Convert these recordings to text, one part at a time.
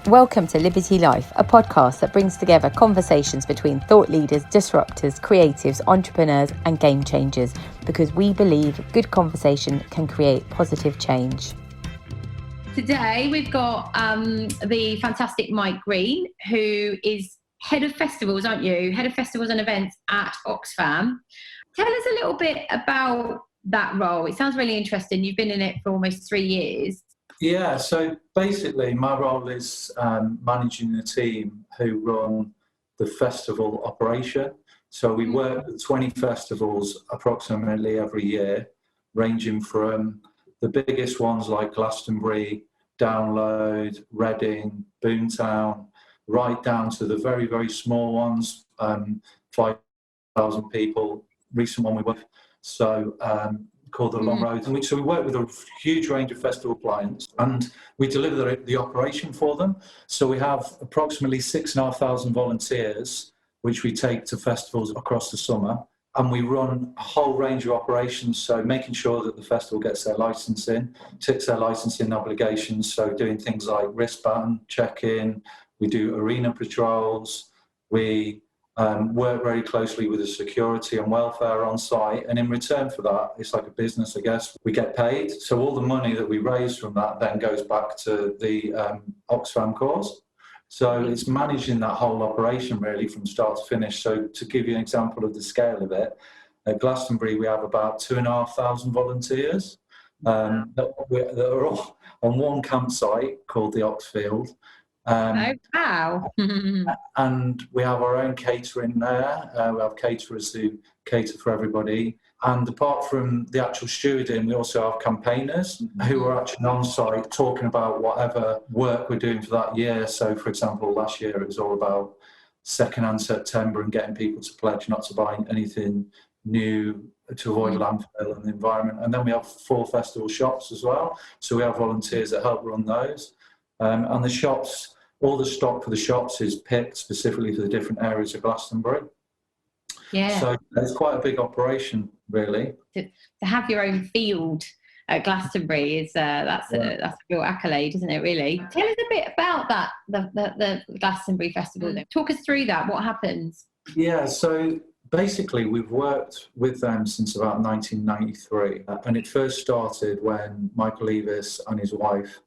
Welcome to Liberty Life, a podcast that brings together conversations between thought leaders, disruptors, creatives, entrepreneurs and game changers, because we believe good conversation can create positive change. Today we've got the fantastic Mike Green, who is Head of Festivals, aren't you? Head of Festivals and Events at Oxfam. Tell us a little bit about that role. It sounds really interesting. You've been in it for almost 3 years. Yeah, so basically my role is managing the team who run the festival operation. So we work with 20 festivals approximately every year, ranging from the biggest ones like Glastonbury, Download, Reading, Boomtown, right down to the very, very small ones, 5,000 people. Recent one we work called the Long Road. And so we work with a huge range of festival clients and we deliver the operation for them. So we have approximately 6,500 volunteers, which we take to festivals across the summer. And we run a whole range of operations, so making sure that the festival gets their licensing, ticks their licensing obligations, so doing things like wristband check-in, we do arena patrols, we work very closely with the security and welfare on site, and in return for that, it's like a business, I guess, we get paid. So all the money that we raise from that then goes back to the Oxfam cause. So it's managing that whole operation really from start to finish. So to give you an example of the scale of it, at Glastonbury we have about 2,500 volunteers that are all on one campsite called the Oxfield. Wow. And we have our own catering there. We have caterers who cater for everybody. And apart from the actual stewarding, we also have campaigners who are actually on site talking about whatever work we're doing for that year. So, for example, last year it was all about secondhand September and getting people to pledge not to buy anything new to avoid landfill and the environment. And then we have 4 festival shops as well. So we have volunteers that help run those. And the shops, all the stock for the shops is picked specifically for the different areas of Glastonbury. Yeah. So it's quite a big operation, really. To have your own field at Glastonbury is that's a real accolade, isn't it? Really. Tell us a bit about that, the Glastonbury Festival. Talk us through that. What happens? Yeah. So basically, we've worked with them since about 1993, and it first started when Michael Levis and his wife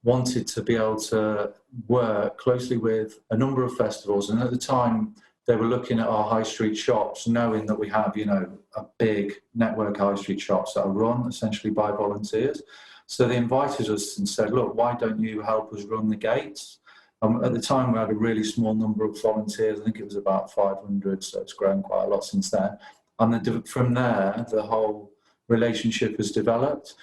wanted to be able to work closely with a number of festivals, and at the time they were looking at our high street shops, knowing that we have, a big network of high street shops that are run essentially by volunteers. So they invited us and said, look, why don't you help us run the gates? At the time we had a really small number of volunteers, I think it was about 500, so it's grown quite a lot since then. And from there, the whole relationship has developed.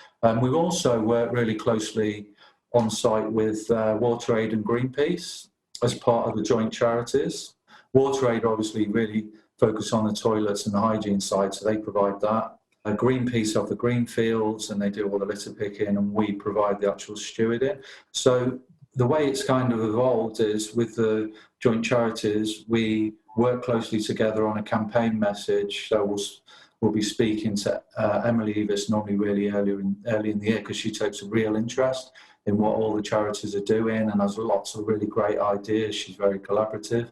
We've also worked really closely on site with WaterAid and Greenpeace as part of the joint charities. WaterAid obviously really focus on the toilets and the hygiene side, so they provide that. Greenpeace have the green fields and they do all the litter picking, and we provide the actual stewarding. So the way it's kind of evolved is with the joint charities, we work closely together on a campaign message. So we'll be speaking to Emily Evis normally really early in the year, because she takes a real interest in what all the charities are doing and has lots of really great ideas. She's very collaborative.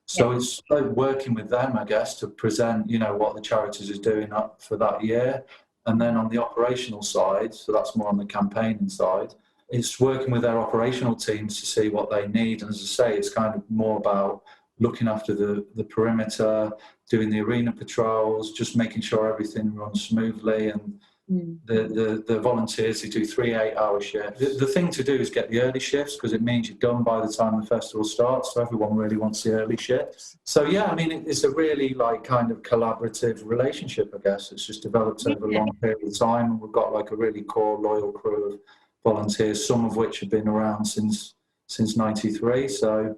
So it's working with them, I guess, to present, what the charities are doing up for that year. And then on the operational side, so that's more on the campaigning side, it's working with their operational teams to see what they need. And as I say, it's kind of more about looking after the perimeter, doing the arena patrols, just making sure everything runs smoothly. And the volunteers who do 3 8-hour shifts. The thing to do is get the early shifts, because it means you're done by the time the festival starts. So everyone really wants the early shifts. So it's a really kind of collaborative relationship, I guess. It's just developed over a long period of time, and we've got a really core, loyal crew of volunteers, some of which have been around since 93. So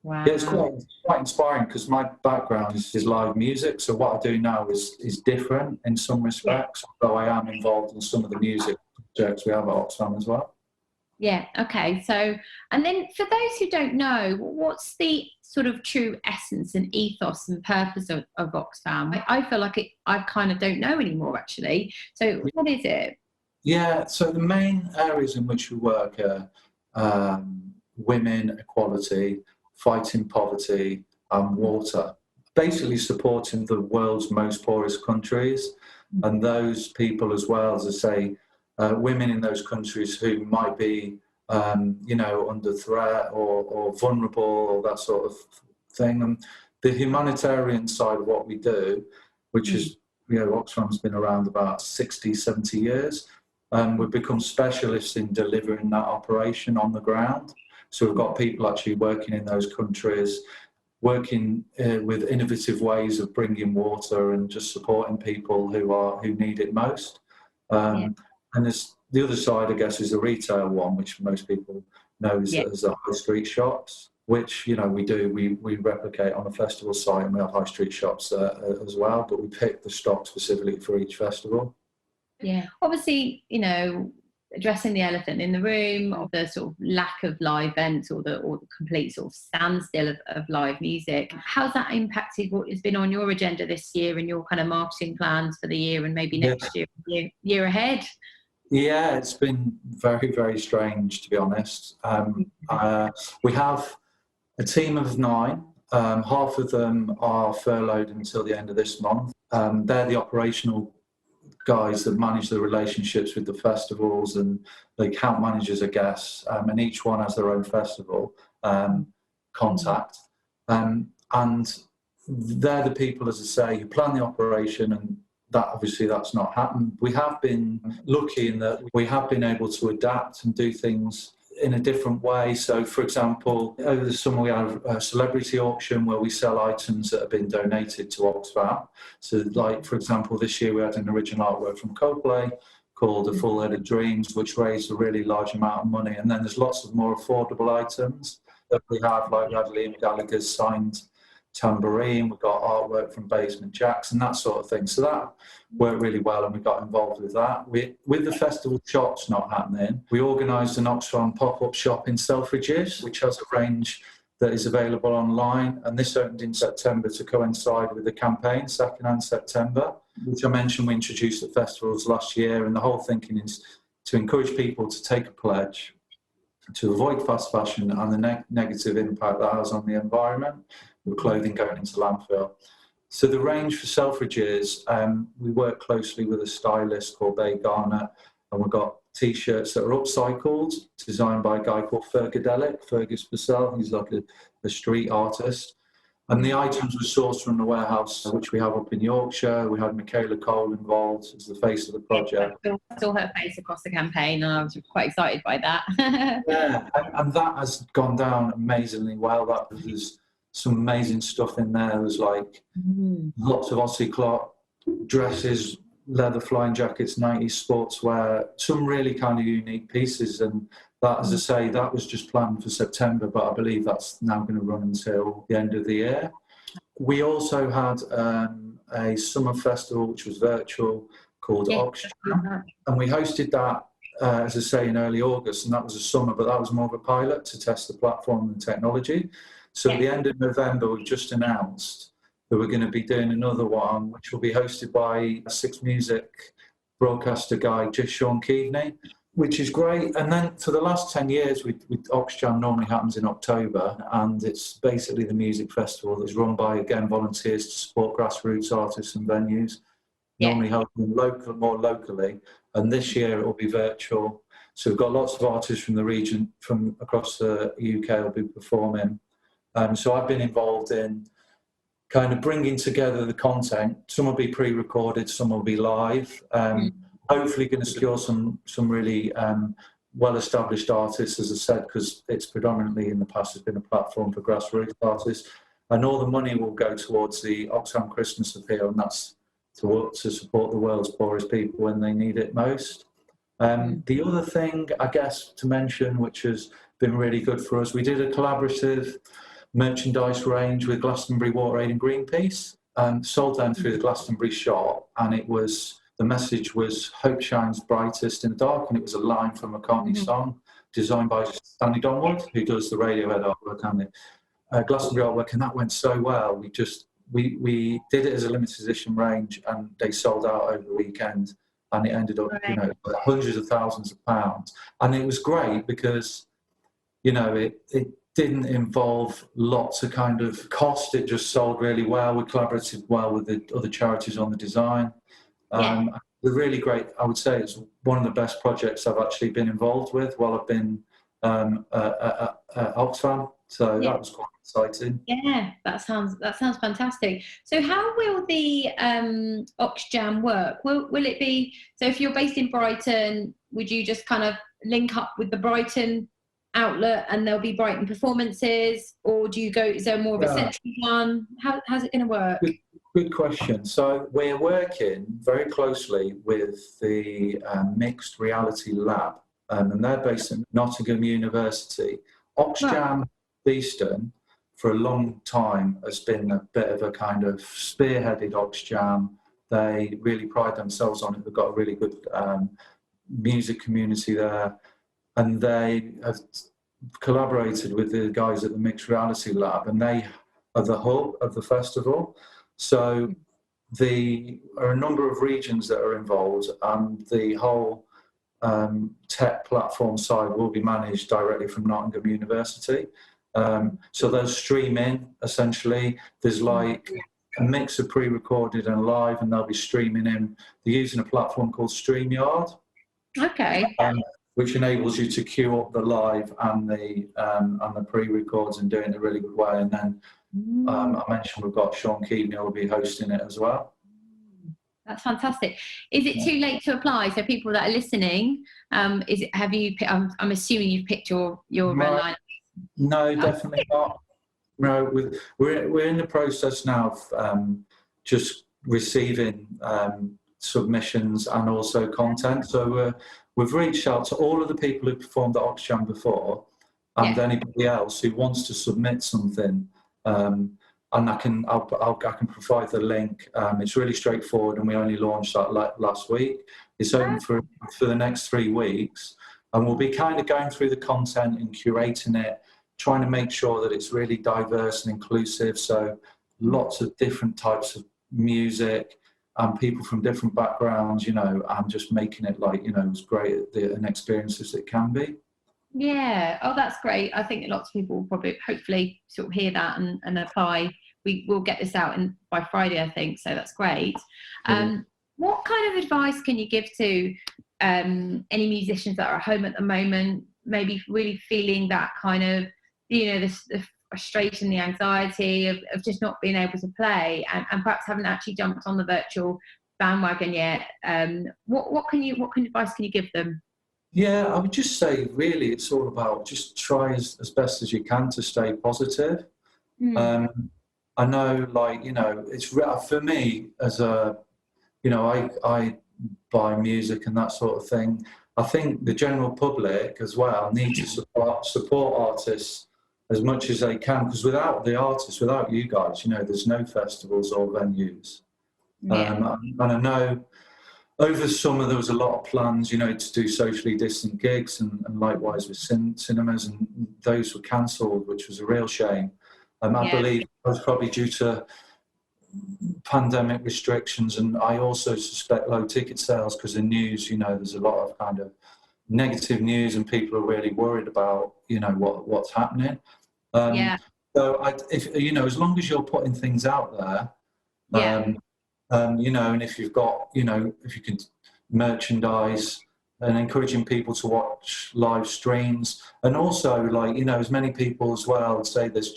wow. Yeah, it's quite inspiring, because my background is live music. So what I do now is different in some respects, though I am involved in some of the music projects we have at Oxfam as well. Yeah, okay. So, and then for those who don't know, what's the sort of true essence and ethos and purpose of Oxfam? I feel like I kind of don't know anymore, actually. So what is it? Yeah, so the main areas in which we work are women equality, fighting poverty and water. Basically supporting the world's most poorest countries and those people as well, as I say, women in those countries who might be, under threat or vulnerable or that sort of thing. And the humanitarian side of what we do, which is, Oxfam's been around about 60, 70 years, we've become specialists in delivering that operation on the ground. So we've got people actually working in those countries, working with innovative ways of bringing water and just supporting people who need it most. And there's the other side, I guess, is the retail one, which most people know as the high street shops, which we replicate on a festival site, and we have high street shops as well. But we pick the stock specifically for each festival. Yeah, obviously, addressing the elephant in the room of the sort of lack of live events or the complete sort of standstill of live music. How's that impacted what has been on your agenda this year and your kind of marketing plans for the year and maybe next year ahead? Yeah, it's been very, very strange, to be honest. We have a team of 9. Half of them are furloughed until the end of this month. They're the operational guys that manage the relationships with the festivals and the account managers, I guess, and each one has their own festival contact. And they're the people, as I say, who plan the operation, and that's not happened. We have been lucky in that we have been able to adapt and do things in a different way. So, for example, over the summer we have a celebrity auction where we sell items that have been donated to Oxfam. So, like, for example, this year we had an original artwork from Coldplay called A Full Head of Dreams, which raised a really large amount of money. And then there's lots of more affordable items that we have, like we had Liam Gallagher's signed tambourine, we got artwork from Basement Jacks and that sort of thing. So that worked really well, and we got involved with that. With the festival shops not happening, we organised an Oxfam pop-up shop in Selfridges, which has a range that is available online, and this opened in September to coincide with the campaign, Secondhand September, which I mentioned we introduced at festivals last year. And the whole thinking is to encourage people to take a pledge to avoid fast fashion and the negative impact that has on the environment, with clothing going into landfill. So the range for Selfridges, we work closely with a stylist called Bay Garner, and we've got T-shirts that are upcycled, designed by a guy called Fergus Purcell. He's like a street artist. And the items were sourced from the warehouse, which we have up in Yorkshire. We had Michaela Cole involved as the face of the project. I saw her face across the campaign, and I was quite excited by that. Yeah, and that has gone down amazingly well. There's some amazing stuff in there. There's like lots of Aussie cloth, dresses, leather flying jackets, 90s sportswear, some really kind of unique pieces. And that, as I say, that was just planned for September, but I believe that's now going to run until the end of the year. We also had a summer festival, which was virtual, called Oxjam, and we hosted that, as I say, in early August, and that was a summer, but that was more of a pilot to test the platform and technology. So at the end of November, we've just announced that we're going to be doing another one, which will be hosted by Six Music broadcaster guy, just Sean Keaveney, which is great. And then for the last 10 years, with Oxjam normally happens in October, and it's basically the music festival that's run by, again, volunteers to support grassroots artists and venues, normally helping more locally. And this year it will be virtual. So we've got lots of artists from the region, from across the UK will be performing. So I've been involved in kind of bringing together the content. Some will be pre-recorded, some will be live. Hopefully going to secure some really well-established artists, as I said, because it's predominantly in the past has been a platform for grassroots artists. And all the money will go towards the Oxfam Christmas Appeal, and that's to support the world's poorest people when they need it most. The other thing, I guess, to mention, which has been really good for us, we did a collaborative merchandise range with Glastonbury WaterAid and Greenpeace, sold them through the Glastonbury shop, and the message was "Hope shines brightest in the dark," and it was a line from a McCartney song, designed by Stanley Donwood, who does the Radiohead artwork and the Glastonbury artwork, and that went so well. We did it as a limited edition range, and they sold out over the weekend, and it ended up, hundreds of thousands of pounds. And it was great because it didn't involve lots of kind of cost. It just sold really well. We collaborated well with the other charities on the design. The really great, I would say, it's one of the best projects I've actually been involved with while I've been at Oxfam. So that was quite exciting. Yeah, that sounds fantastic. So how will the Oxjam work? Will it be, so if you're based in Brighton, would you just kind of link up with the Brighton outlet and there'll be Brighton performances, or is there more of a central one? How's it going to work? Good question. So we're working very closely with the Mixed Reality Lab, and they're based in Nottingham University. Oxjam Beeston for a long time has been a bit of a kind of spearheaded Oxjam. They really pride themselves on it. They've got a really good music community there, and they have collaborated with the guys at the Mixed Reality Lab, and they are the hub of the festival. So there are a number of regions that are involved, and the whole tech platform side will be managed directly from Nottingham University. So they'll stream in, essentially. There's like a mix of pre-recorded and live, and they'll be streaming in. They're using a platform called StreamYard. Okay. Which enables you to queue up the live and the pre-records and do it in a really good way. And then I mentioned we've got Sean Keaveney who will be hosting it as well. That's fantastic. Is it too late to apply? So people that are listening, I'm assuming you've picked your line. No, definitely not. No, we're in the process now of just receiving submissions and also content. So we've reached out to all of the people who performed at Oxjam before, and anybody else who wants to submit something. And I can provide the link. It's really straightforward, and we only launched that last week. It's open for the next 3 weeks, and we'll be kind of going through the content and curating it, trying to make sure that it's really diverse and inclusive. So lots of different types of music and people from different backgrounds, and just making it as great an experience as it can be. Yeah. Oh, that's great. I think lots of people will probably, hopefully, sort of hear that and apply. We will get this out by Friday, I think. So that's great. What kind of advice can you give to any musicians that are at home at the moment, maybe really feeling that kind of, the frustration, the anxiety of just not being able to play, and perhaps haven't actually jumped on the virtual bandwagon yet? What advice can you give them? Yeah, I would just say, really, it's all about just try as best as you can to stay positive. I know, it's for me as a, I buy music and that sort of thing. I think the general public as well need to support artists as much as they can, because without the artists, without you guys, there's no festivals or venues. And I know over summer there was a lot of plans, to do socially distant gigs, and likewise with cinemas, and those were cancelled, which was a real shame. I believe it was probably due to pandemic restrictions, and I also suspect low ticket sales, because in news, there's a lot of kind of negative news, and people are really worried about, what's happening. So if as long as you're putting things out there, and if you've got, if you can merchandise and encouraging people to watch live streams, and also as many people as well, I'd say this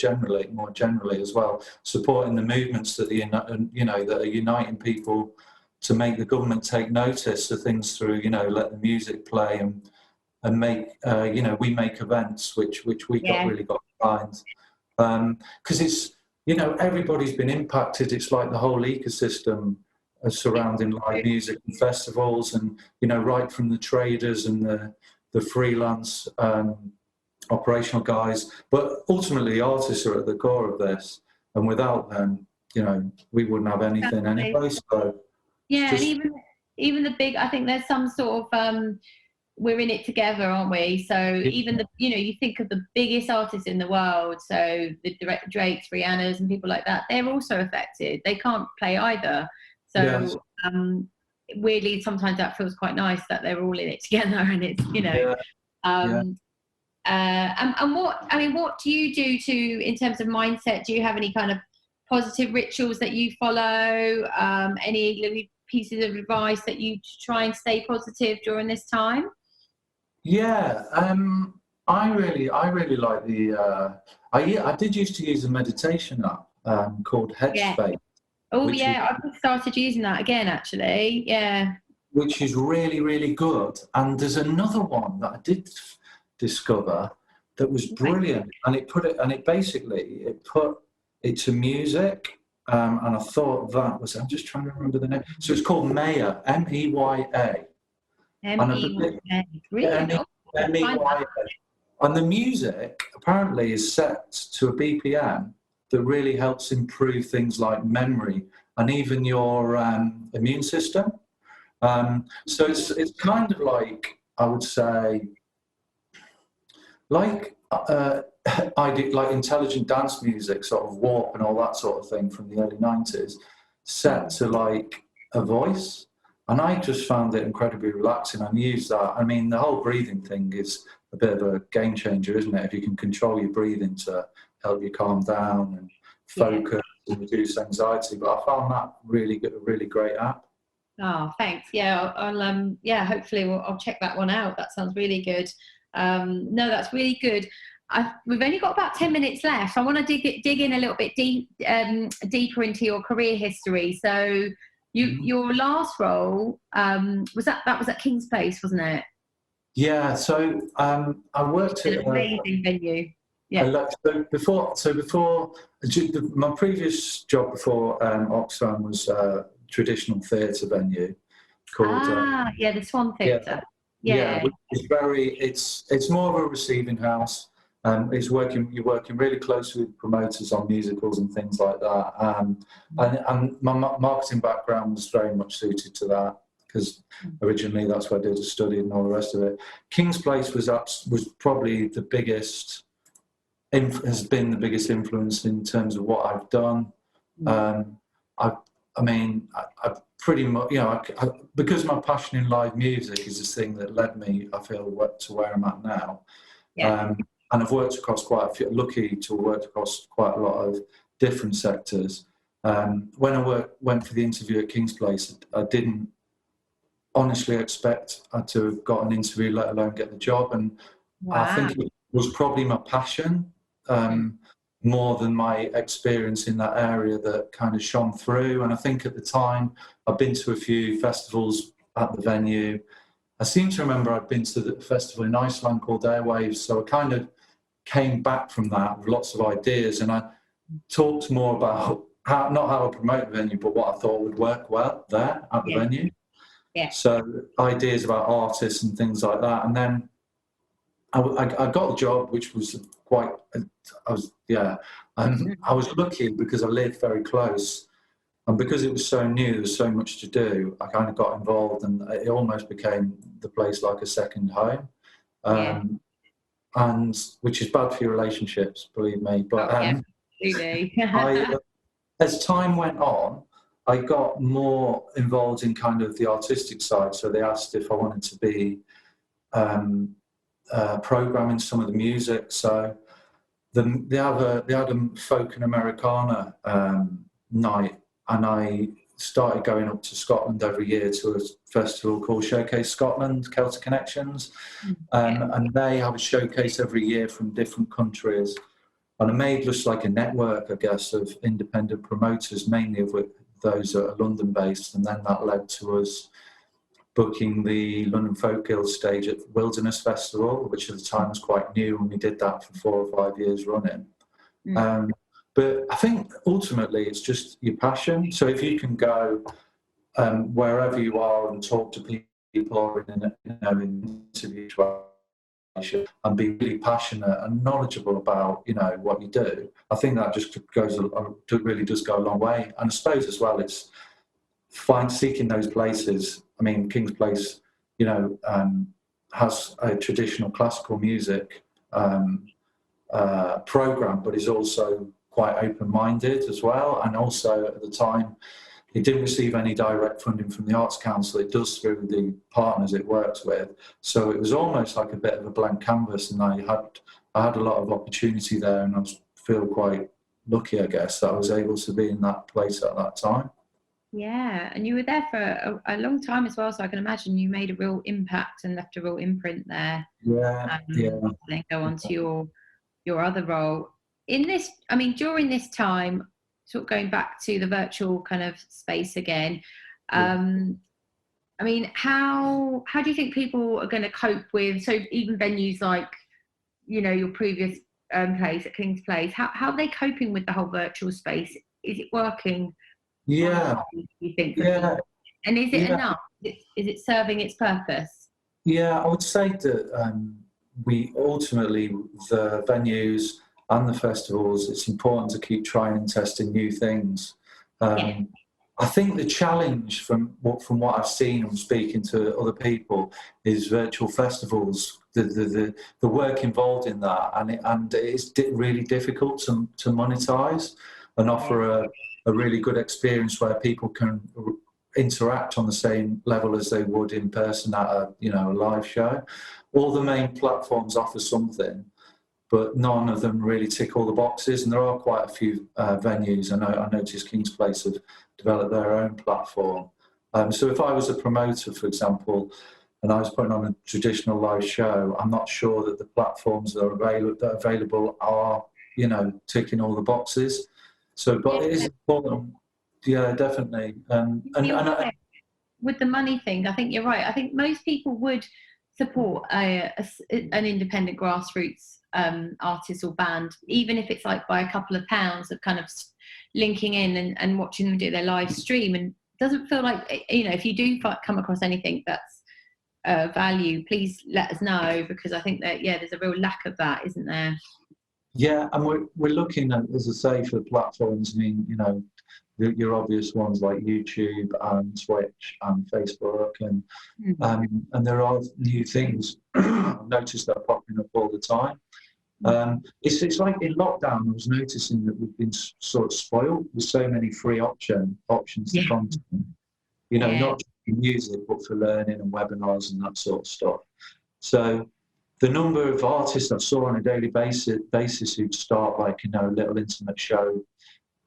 more generally as well, supporting the movements that that are uniting people to make the government take notice of things through, let the music play and make, we make events which we really got behind. Because it's, everybody's been impacted. It's like the whole ecosystem surrounding live music and festivals, and, right from the traders and the freelance operational guys. But ultimately, artists are at the core of this. And without them, we wouldn't have anything anyway. So and even the big, I think there's some sort of, we're in it together, aren't we? So even you think of the biggest artists in the world, so the Drakes, Rihanna's and people like that, they're also affected. They can't play either. So weirdly, sometimes that feels quite nice that they're all in it together, and it's, And what do you do in terms of mindset? Do you have any kind of positive rituals that you follow? Any little pieces of advice that you try and stay positive during this time? Yeah, I really like the. I did used to use a meditation app called Headspace. Yeah. Oh yeah, I've just started using that again actually. Yeah. Which is really, really good. And there's another one that I did discover that was brilliant, and it put it to music, and I thought that was. I'm just trying to remember the name. So it's called Meya, MEYA. MEYA. Really? MEYA. And the music apparently is set to a BPM that really helps improve things like memory and even your immune system. So it's kind of like, I would say, like like intelligent dance music, sort of warp and all that sort of thing from the early 90s, set to like a voice. And I just found it incredibly relaxing and used that. I mean, the whole breathing thing is a bit of a game changer, isn't it? If you can control your breathing to help you calm down and focus and reduce anxiety. But I found that really good, a really great app. Oh, thanks. Yeah, I'll hopefully I'll check that one out. That sounds really good. No, that's really good. We've only got about 10 minutes left. I want to dig in a little bit deeper into your career history. So your last role was at King's Place, wasn't it? Yeah. So I worked at an amazing venue. Yeah. Before my previous job before Oxfam was a traditional theatre venue called the Swan Theatre. Yeah, it's more of a receiving house. You're working really closely with promoters on musicals and things like that. And my marketing background was very much suited to that, because originally that's what I did, study and all the rest of it. King's Place was probably the biggest, has been the biggest influence in terms of what I've done. I pretty much, because my passion in live music is this thing that led me, I feel, to where I'm at now. Yeah. And I've worked across lucky to have worked across quite a lot of different sectors. When I went for the interview at King's Place, I didn't honestly expect to have got an interview, let alone get the job. And I think it was probably my passion, more than my experience in that area, that kind of shone through. And I think at the time, I've been to a few festivals at the venue. I seem to remember I'd been to the festival in Iceland called Airwaves, so I kind of came back from that with lots of ideas, and I talked more about not how I promote the venue, but what I thought would work well there at the venue. Yeah. So ideas about artists and things like that. And then I got the job, which was I was lucky because I lived very close, and because it was so new, there was so much to do. I kind of got involved, and it almost became the place like a second home. And which is bad for your relationships, believe me. But as time went on, I got more involved in kind of the artistic side. So they asked if I wanted to be programming some of the music. So they had a folk and Americana night, and I started going up to Scotland every year to a festival called Showcase Scotland, Celtic Connections, and they have a showcase every year from different countries. And I made just like a network, I guess, of independent promoters, mainly of those that are London-based, and then that led to us booking the London Folk Guild stage at Wilderness Festival, which at the time was quite new, and we did that for 4 or 5 years running. But I think ultimately it's just your passion. So if you can go wherever you are and talk to people or in an interview and be really passionate and knowledgeable about what you do, I think that just really does go a long way. And I suppose as well, it's seeking those places. I mean, King's Place, has a traditional classical music program, but is also quite open-minded as well. And also at the time, It didn't receive any direct funding from the Arts Council. It does through the partners it works with. So it was almost like a bit of a blank canvas, and I had a lot of opportunity there, and feel quite lucky, I guess, that I was able to be in that place at that time. Yeah, and you were there for a long time as well, so I can imagine you made a real impact and left a real imprint there. Yeah. Then go on to your other role. During this time, sort of going back to the virtual kind of space again, how do you think people are going to cope with, so even venues like, your previous place at King's Place, how are they coping with the whole virtual space? Is it working? Yeah. You think? Yeah. And is it enough? Is it serving its purpose? Yeah, I would say that we ultimately, the venues and the festivals, it's important to keep trying and testing new things. I think the challenge from what I've seen and speaking to other people is virtual festivals, the work involved in that, and it's really difficult to monetize and offer a really good experience where people can interact on the same level as they would in person at a live show. All the main platforms offer something, but none of them really tick all the boxes. And there are quite a few venues. I noticed King's Place have developed their own platform. So if I was a promoter, for example, and I was putting on a traditional live show, I'm not sure that the platforms that are available are, ticking all the boxes. So, but it is important. Yeah, definitely. With the money thing, I think you're right. I think most people would support an independent grassroots artist or band, even if it's like by a couple of pounds of kind of linking in and watching them do their live stream. And it doesn't feel like, if you do come across anything that's value, please let us know, because I think that, there's a real lack of that, isn't there? Yeah, and we're looking at, as I say, for platforms. I mean, your obvious ones like YouTube and Twitch and Facebook, and there are new things I've noticed that are popping up all the time. It's like in lockdown, I was noticing that we've been sort of spoiled with so many free options to content. Not just for music, but for learning and webinars and that sort of stuff. So the number of artists I saw on a daily basis who'd start like a little intimate show,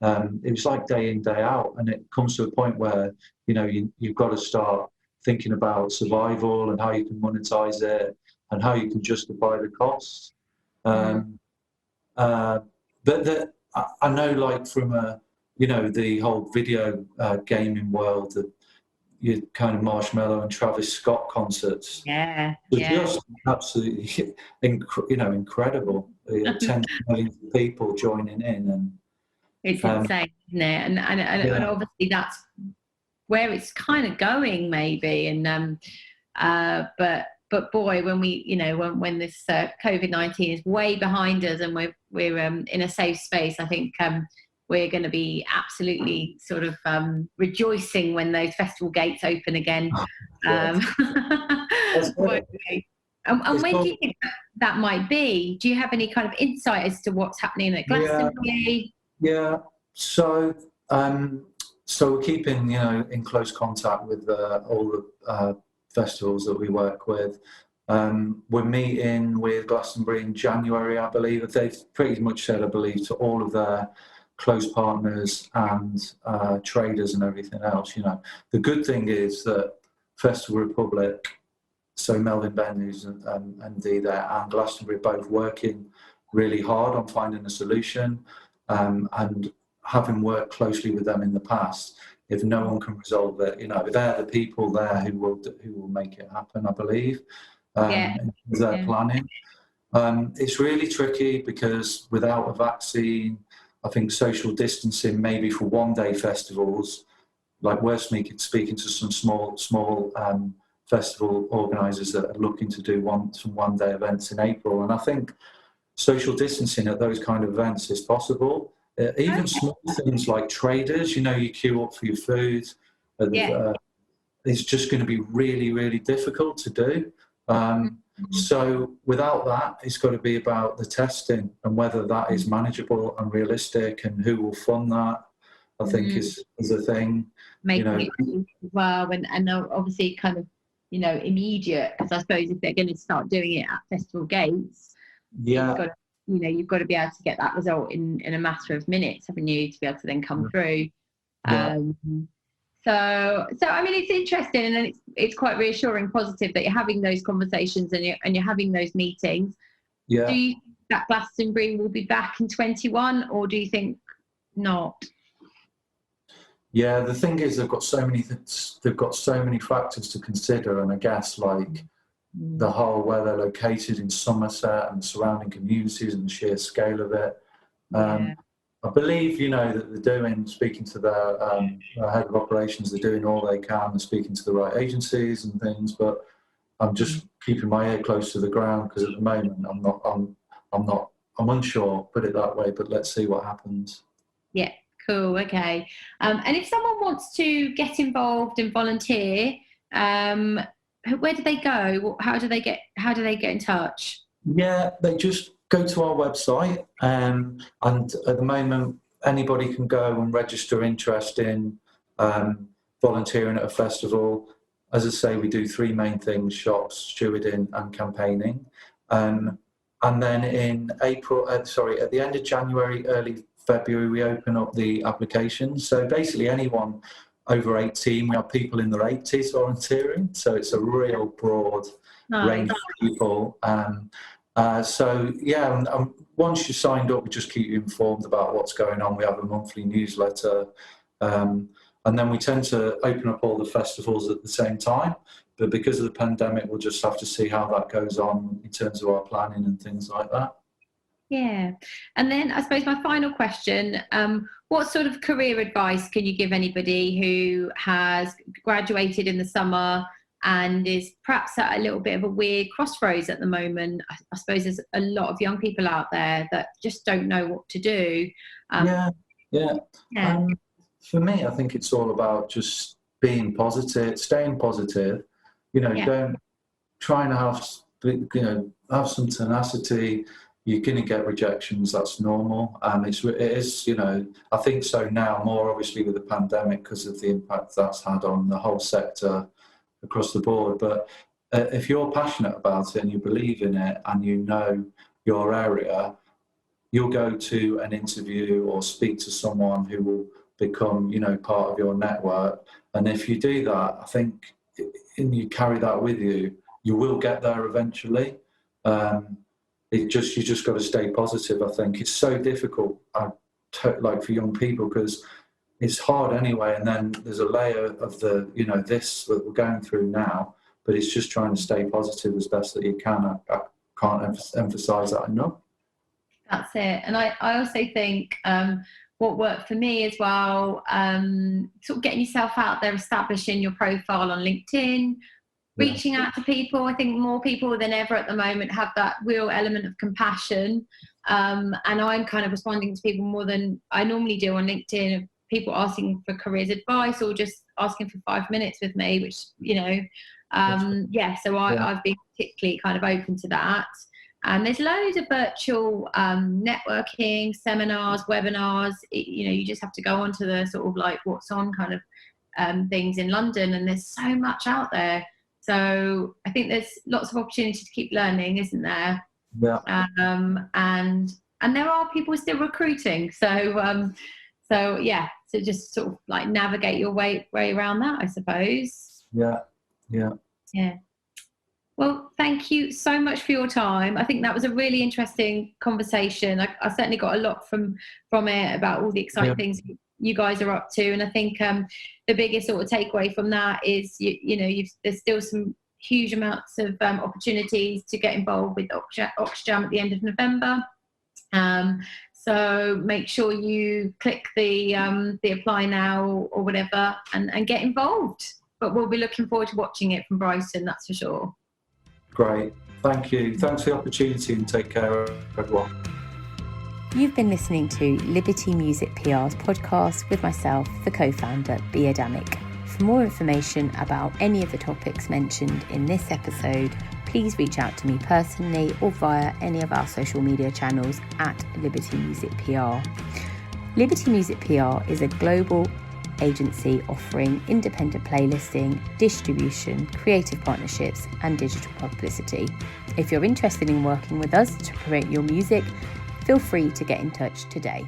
it was like day in, day out, and it comes to a point where you've got to start thinking about survival and how you can monetize it and how you can justify the costs. But I know, like from the whole video gaming world, that your kind of Marshmello and Travis Scott concerts, just absolutely incredible. Tens of millions of people joining in, and it's insane, isn't it? And obviously that's where it's kind of going, maybe. And but boy, when we when this COVID-19 is way behind us and we're in a safe space, I think we're going to be absolutely sort of rejoicing when those festival gates open again. And when do you think that might be? Do you have any kind of insight as to what's happening at Glastonbury? Yeah. So we're keeping in close contact with all the festivals that we work with. We're meeting with Glastonbury in January, I believe. They've pretty much said, I believe, to all of their close partners and traders and everything else. The good thing is that Festival Republic, so Melvin Ben, who's an MD there, and Glastonbury are both working really hard on finding a solution, and having worked closely with them in the past, if no one can resolve it, they're the people there who will make it happen, I believe. Their planning. It's really tricky because without a vaccine, I think social distancing, maybe for one-day festivals, like we're speaking to some small festival organisers that are looking to do some one-day events in April, and I think social distancing at those kind of events is possible. Even small things like traders, you queue up for your food. It's just going to be really, really difficult to do. So without that, it's got to be about the testing and whether that is manageable and realistic and who will fund that. I think is a thing. Making it as well, and obviously kind of, immediate, because I suppose if they're going to start doing it at festival gates, you've got to be able to get that result in a matter of minutes, haven't you, to be able to then come through. So I mean, it's interesting, and it's quite reassuring, positive that you're having those conversations and you're having those meetings. Yeah. Do you think that Glastonbury will be back in 21, or do you think not? Yeah, the thing is, they've got so many factors to consider, and I guess like the whole where they're located in Somerset and the surrounding communities and the sheer scale of it. I believe, that they're speaking to their head of operations, they're doing all they can, and speaking to the right agencies and things, but I'm just keeping my ear close to the ground, because at the moment I'm unsure, put it that way, but let's see what happens. Yeah, cool, okay. And if someone wants to get involved and volunteer, where do they go? How do they get in touch? Yeah, they just go to our website, and at the moment anybody can go and register interest in volunteering at a festival. As I say, we do 3 main things: shops, stewarding and campaigning. And then in at the end of January, early February, we open up the applications. So basically anyone over 18, we have people in their 80s volunteering. So it's a real broad range of people. Once you're signed up, we just keep you informed about what's going on. We have a monthly newsletter. And then we tend to open up all the festivals at the same time. But because of the pandemic, we'll just have to see how that goes on in terms of our planning and things like that. Yeah. And then I suppose my final question, what sort of career advice can you give anybody who has graduated in the summer and is perhaps at a little bit of a weird crossroads at the moment? I suppose there's a lot of young people out there that just don't know what to do. For me, I think it's all about just being positive, staying positive. Don't try and have some tenacity. You're going to get rejections. That's normal. It is. I think so now, more obviously with the pandemic, because of the impact that's had on the whole sector across the board. But if you're passionate about it and you believe in it and you know your area, you'll go to an interview or speak to someone who will become, part of your network. And if you do that, I think, and you carry that with you, you will get there eventually. You just got to stay positive. I think it's so difficult, for young people, because it's hard anyway. And then there's a layer of this that we're going through now. But it's just trying to stay positive as best that you can. I can't emphasise that enough. That's it. And I also think what worked for me as well, sort of getting yourself out there, establishing your profile on LinkedIn, reaching out to people. I think more people than ever at the moment have that real element of compassion. And I'm kind of responding to people more than I normally do on LinkedIn, of people asking for careers advice or just asking for 5 minutes with me, which, so I've been particularly kind of open to that. And there's loads of virtual networking, seminars, webinars. You just have to go onto the sort of like what's on kind of things in London, and there's so much out there. So I think there's lots of opportunity to keep learning, isn't there? Yeah. And there are people still recruiting. So just sort of like navigate your way around that, I suppose. Yeah. Well, thank you so much for your time. I think that was a really interesting conversation. I certainly got a lot from it about all the exciting things you guys are up to. And I think the biggest sort of takeaway from that is, there's still some huge amounts of opportunities to get involved with Oxjam at the end of November. So make sure you click the apply now or whatever and get involved. But we'll be looking forward to watching it from Brighton, that's for sure. Great. Thank you. Thanks for the opportunity, and take care, everyone. You've been listening to Liberty Music PR's podcast with myself, the co-founder, Adamic. For more information about any of the topics mentioned in this episode, please reach out to me personally or via any of our social media channels at Liberty Music PR. Liberty Music PR is a global agency offering independent playlisting, distribution, creative partnerships and digital publicity. If you're interested in working with us to promote your music, feel free to get in touch today.